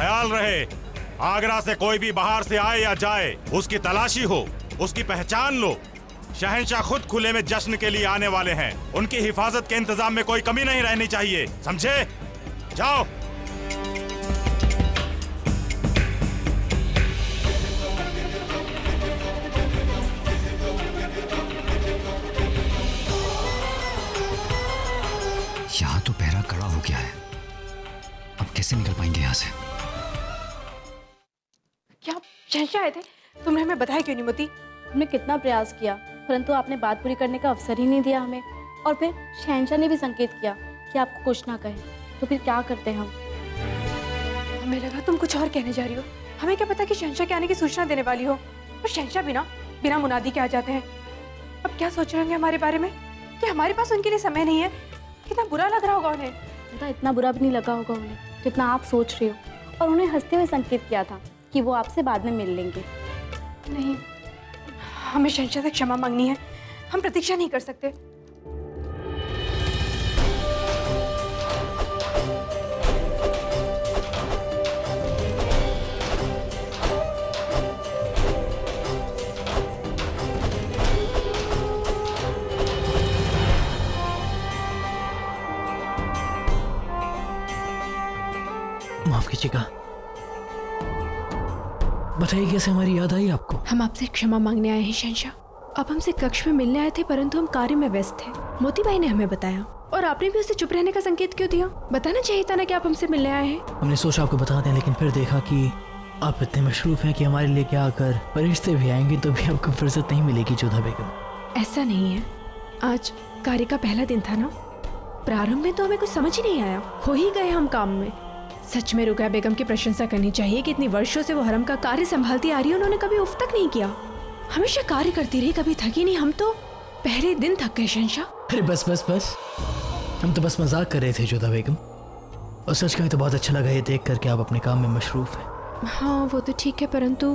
ख्याल रहे, आगरा से कोई भी बाहर से आए या जाए, उसकी तलाशी हो, उसकी पहचान लो। शहंशाह खुद खुले में जश्न के लिए आने वाले हैं। उनकी हिफाजत के इंतजाम में कोई कमी नहीं रहनी चाहिए, समझे? जाओ। यहाँ तो पहरा खड़ा हो गया है, अब कैसे निकल पाएंगे यहाँ से? क्या शहंशाह आए थे? तुमने हमें बताया क्यों नहीं मोती? हमने कितना प्रयास किया, परंतु आपने बात पूरी करने का अवसर ही नहीं दिया हमें। और फिर शहंशाह ने भी संकेत किया कि आपको कुछ ना कहे, तो फिर क्या करते हम? हमें लगा तुम कुछ और कहने जा रही हो। हमें क्या पता कि शहंशाह के आने की सूचना देने वाली हो। और शहंशाह बिना मुनादी के आ जाते हैं। अब क्या सोच रहे होंगे हमारे बारे में कि हमारे पास उनके लिए समय नहीं है। कितना बुरा लग रहा होगा उन्हें। इतना बुरा भी नहीं लगा होगा उन्हें जितना आप सोच रहे हो। और उन्हें हंसते हुए संकेत किया था कि वो आपसे बाद में मिल लेंगे। नहीं, हमें शहंशाह से क्षमा मांगनी है। हम प्रतीक्षा नहीं कर सकते। माफ कीजिएगा, बताइए कैसे हमारी याद आई आपको? हम आपसे क्षमा मांगने आए हैं शहंशाह। आप हमसे कक्ष में मिलने आए थे, परंतु हम कार्य में व्यस्त थे। मोती भाई ने हमें बताया और आपने भी उसे चुप रहने का संकेत क्यों दिया? बताना चाहिए था ना कि आप हमसे मिलने आए हैं। हमने सोचा आपको बता दें, लेकिन फिर देखा कि आप इतने मशरूफ हैं कि हमारे लिए क्या आकर फरिश्ते भी आएंगे तो भी आपको फुर्सत नहीं मिलेगी जोधा बेगम। ऐसा नहीं है, आज कार्य का पहला दिन था ना। प्रारंभ में तो हमें कुछ समझ ही नहीं आया, खो ही गए हम काम में। सच में रुकैया बेगम की प्रशंसा करनी चाहिए कि इतनी वर्षों से वो हरम का कार्य संभालती आ रही है। उन्होंने कभी उफ तक नहीं किया, हमेशा कार्य करती रही, कभी थकी नहीं। हम तो पहले दिन थक गए शहंशाह। अरे बस बस बस, हम तो बस मजाक कर रहे थे जोधा बेगम। और सच कहें तो बहुत अच्छा लगा ये देख कर कि आप अपने काम में मशरूफ हैं। हाँ वो तो ठीक है, परंतु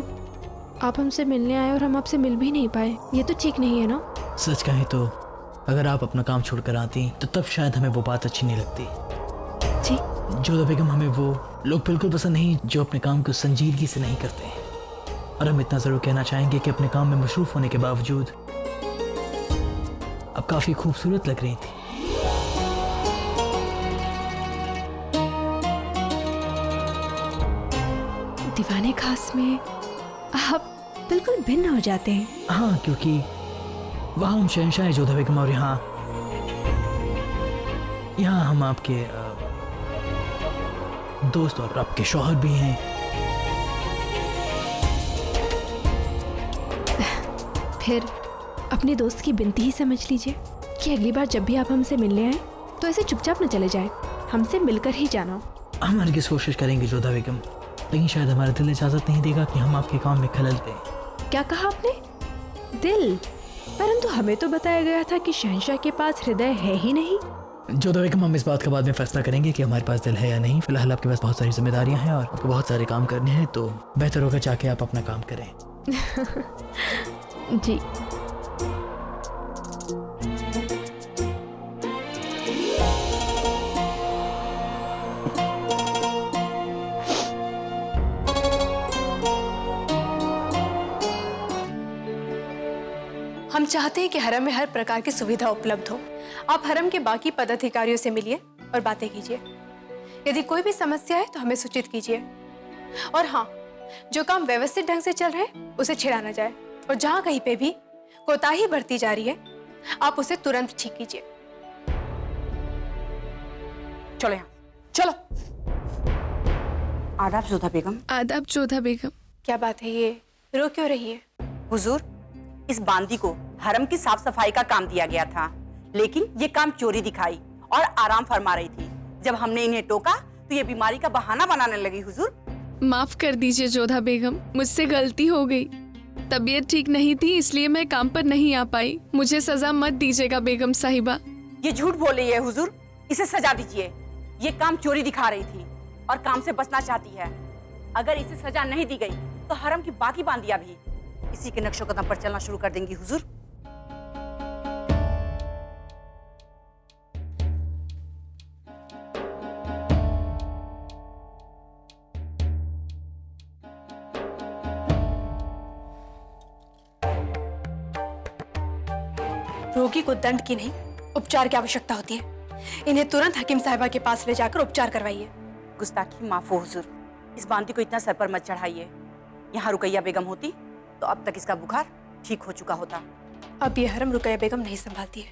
आप हमसे मिलने आए और हम आपसे मिल भी नहीं पाए, ये तो ठीक नहीं है ना। सच कहें तो अगर आप अपना काम छोड़कर आती तो तब शायद हमें वो बात अच्छी नहीं लगती। जी जोधा बेगम, हमें वो लोग बिल्कुल पसंद नहीं जो अपने काम को संजीदगी से नहीं करते हैं। और हम इतना जरूर कहना चाहेंगे कि अपने काम में मशरूफ होने के बावजूद अब काफी खूबसूरत लग रही थी। दीवाने खास में आप बिल्कुल भिन्न हो जाते हैं। हाँ, क्योंकि वहाँ हम शहंशाह हैं जोधा बेगम, और यहाँ हम आपके दोस्त और आपके शौहर भी हैं। फिर अपने दोस्त की विनती ही समझ लीजिए कि अगली बार जब भी आप हमसे मिलने आए तो ऐसे चुपचाप न चले जाएं, हमसे मिलकर ही जाना। हम हरगिज़ कोशिश करेंगे जोधा बेगम, लेकिन शायद हमारा दिल इजाजत नहीं देगा कि हम आपके काम में खलल दें। क्या कहा आपने? दिल? परंतु हमें तो बताया गया था कि शहंशाह के पास हृदय है ही नहीं। जोधा बेगम, हम इस बात का बाद में फैसला करेंगे कि हमारे पास दिल है या नहीं। फिलहाल आपके पास बहुत सारी जिम्मेदारियां हैं और आपको बहुत सारे काम करने हैं, तो बेहतर होगा जाके आप अपना काम करें। जी। हम चाहते हैं कि हरम में हर प्रकार की सुविधा उपलब्ध हो। आप हरम के बाकी पदाधिकारियों से मिलिए और बातें कीजिए। यदि कोई भी समस्या है तो हमें सूचित कीजिए। और हाँ, जो काम व्यवस्थित ढंग से चल रहे हैं उसे छिड़ा ना जाए, और जहां कहीं पे भी कोताही बरती जा रही है आप उसे तुरंत ठीक कीजिए। चलो यहाँ, चलो। आदाब जोधा बेगम। आदाब जोधा बेगम। क्या बात है, ये रो क्यों रही है? हुजूर, इस बांदी को हरम की साफ सफाई का काम दिया गया था, लेकिन ये काम चोरी दिखाई और आराम फरमा रही थी। जब हमने इन्हें टोका तो ये बीमारी का बहाना बनाने लगी। हुजूर, माफ कर दीजिए जोधा बेगम, मुझसे गलती हो गई। तबीयत ठीक नहीं थी इसलिए मैं काम पर नहीं आ पाई। मुझे सजा मत दीजिएगा बेगम साहिबा। ये झूठ बोल रही है। हुजूर, इसे सजा दीजिए। ये काम चोरी दिखा रही थी और काम से बचना चाहती है। अगर इसे सजा नहीं दी गई तो हरम की बाकी बांदियां भी इसी के नक्शो कदम पर चलना शुरू कर देंगी। हुजूर, रोगी को दंड की नहीं, उपचार की आवश्यकता होती है। इन्हें तुरंत हकीम साहिबा के पास ले जाकर उपचार करवाइए। गुस्ताखी माफ हो हुजूर, इस बांदी को इतना सर पर मत चढ़ाइए। यहाँ रुकैया बेगम होती तो अब तक इसका बुखार ठीक हो चुका होता। अब ये हरम रुकैया बेगम नहीं संभालती है।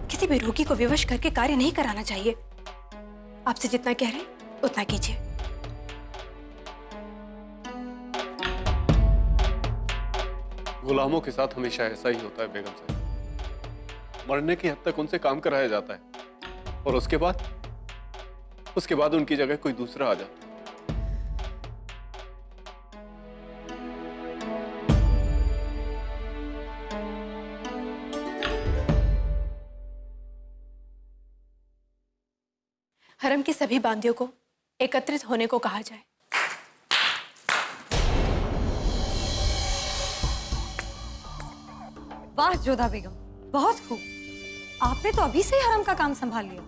किसी भी रोगी को विवश करके कार्य नहीं कराना चाहिए। आपसे जितना कह रहे हैं उतना कीजिए। गुलामों के साथ हमेशा ऐसा ही होता है बेगम साहब। मरने की हद तक उनसे काम कराया जाता है और उसके बाद उनकी जगह कोई दूसरा आ जाता है। हरम की सभी बांदियों को एकत्रित होने को कहा जाए। वाह जोधा बेगम, बहुत खूब। आपने तो अभी से ही हरम का काम संभाल लिया।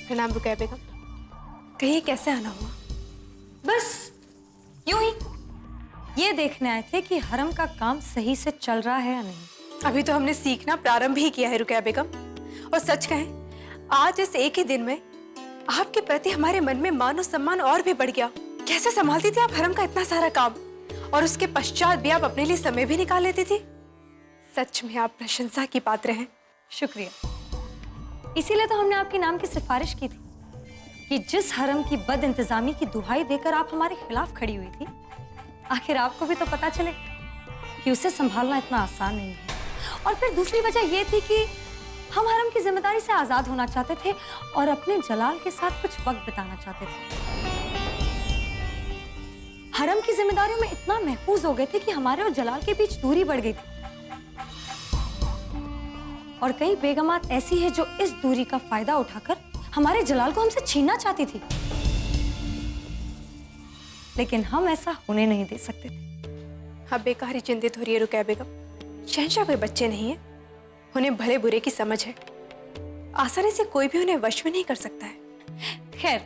प्रणाम रुकैया बेगम। कहीं कैसे आना हुआ? बस यूं ही ये देखने आए थे कि हरम का काम सही से चल रहा है या नहीं। अभी तो हमने सीखना प्रारंभ ही किया है रुकैया बेगम। और सच कहें, आज इस एक ही दिन में आपके प्रति हमारे मन में मान और सम्मान और भी बढ़ गया। कैसे संभालती थी आप हरम का इतना सारा काम, और उसके पश्चात भी आप अपने लिए समय भी निकाल लेती थी। सच में आप प्रशंसा की पात्र हैं। शुक्रिया। इसीलिए तो हमने आपके नाम की सिफारिश की थी कि जिस हरम की बद इंतजामी की दुहाई देकर आप हमारे खिलाफ खड़ी हुई थी, आखिर आपको भी तो पता चले कि उसे संभालना इतना आसान नहीं है। और फिर दूसरी वजह यह थी कि हम हरम की जिम्मेदारी से आजाद होना चाहते थे और अपने जलाल के साथ कुछ वक्त बिताना चाहते थे। हरम की जिम्मेदारियों में इतना महफूज हो गए थे कि हमारे और जलाल के बीच दूरी बढ़ गई थी। और कई बेगमात ऐसी है जो इस दूरी का फायदा उठाकर हमारे जलाल को हमसे छीनना चाहती थी, लेकिन हम ऐसा होने नहीं दे सकते थे। आप बेकार ही चिंतित हो रही है रुकैया बेगम। शहंशाह कोई बच्चे नहीं है, उन्हें भले बुरे की समझ है। आसानी से कोई भी उन्हें वश में नहीं कर सकता है। खैर,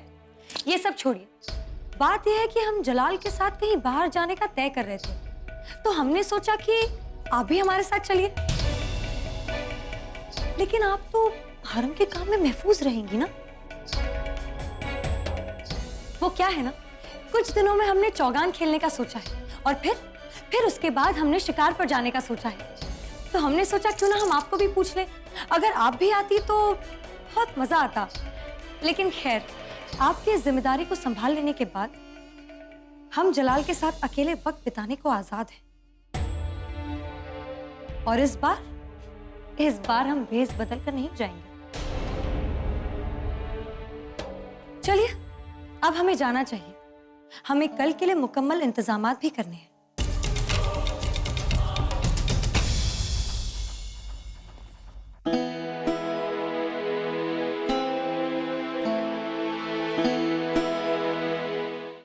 ये सब छोड़िए। बात यह है कि हम जलाल के साथ कहीं बाहर जाने का तय कर रहे थे, तो हमने सोचा कि आप भी हमारे साथ चलिए। लेकिन आप तो हरम के काम में महफूज रहेंगी ना। वो क्या है ना, कुछ दिनों में हमने चौगान खेलने का सोचा है और फिर उसके बाद हमने शिकार पर जाने का सोचा है। तो हमने सोचा क्यों ना हम आपको भी पूछ लें। अगर आप भी आती तो बहुत मजा आता। लेकिन खैर, आपकी इस जिम्मेदारी को संभाल लेने के बाद हम जलाल के साथ अकेले वक्त बिताने को आजाद हैं। और इस बार हम भेस बदल कर नहीं जाएंगे। चलिए, अब हमें जाना चाहिए। हमें कल के लिए मुकम्मल इंतजामात भी करने हैं।